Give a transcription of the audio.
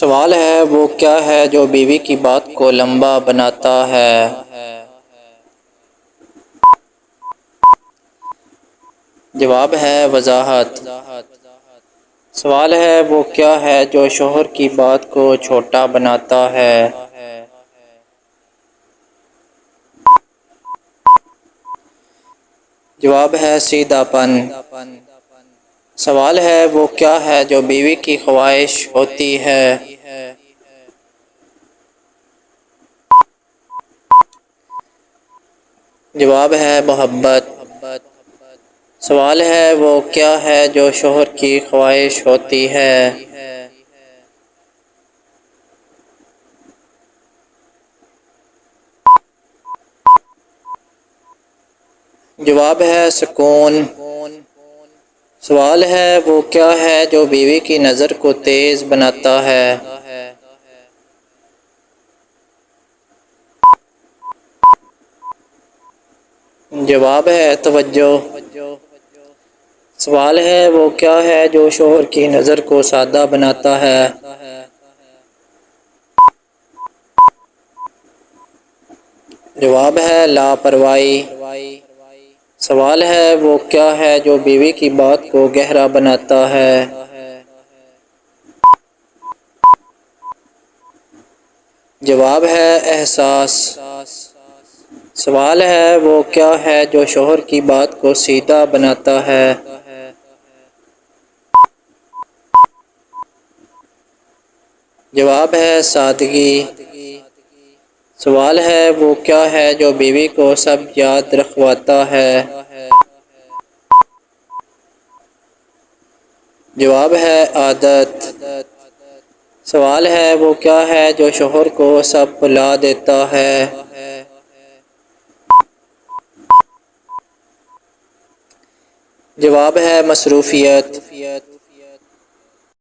سوال ہے وہ کیا ہے جو بیوی کی بات کو لمبا بناتا ہے؟ جواب ہے وضاحت۔ سوال ہے وہ کیا ہے جو شوہر کی بات کو چھوٹا بناتا ہے؟ جواب ہے سیدھا پن۔ سوال ہے وہ کیا ہے جو بیوی کی خواہش ہوتی ہے؟ جواب ہے محبت۔ سوال ہے وہ کیا ہے جو شوہر کی خواہش ہوتی ہے؟ جواب ہے سکون۔ سوال ہے وہ کیا ہے جو بیوی کی نظر کو تیز بناتا ہے؟ جواب ہے توجہ۔ سوال ہے وہ کیا ہے جو شوہر کی نظر کو سادہ بناتا ہے؟ جواب ہے لاپرواہی۔ سوال ہے وہ کیا ہے جو بیوی کی بات کو گہرا بناتا ہے؟ جواب ہے احساس۔ سوال ہے وہ کیا ہے جو شوہر کی بات کو سیدھا بناتا ہے؟ جواب ہے سادگی۔ سوال ہے وہ کیا ہے جو بیوی کو سب یاد رکھواتا ہے؟ جواب ہے عادت۔ سوال ہے وہ کیا ہے جو شوہر کو سب بھلا دیتا ہے؟ جواب ہے مصروفیت۔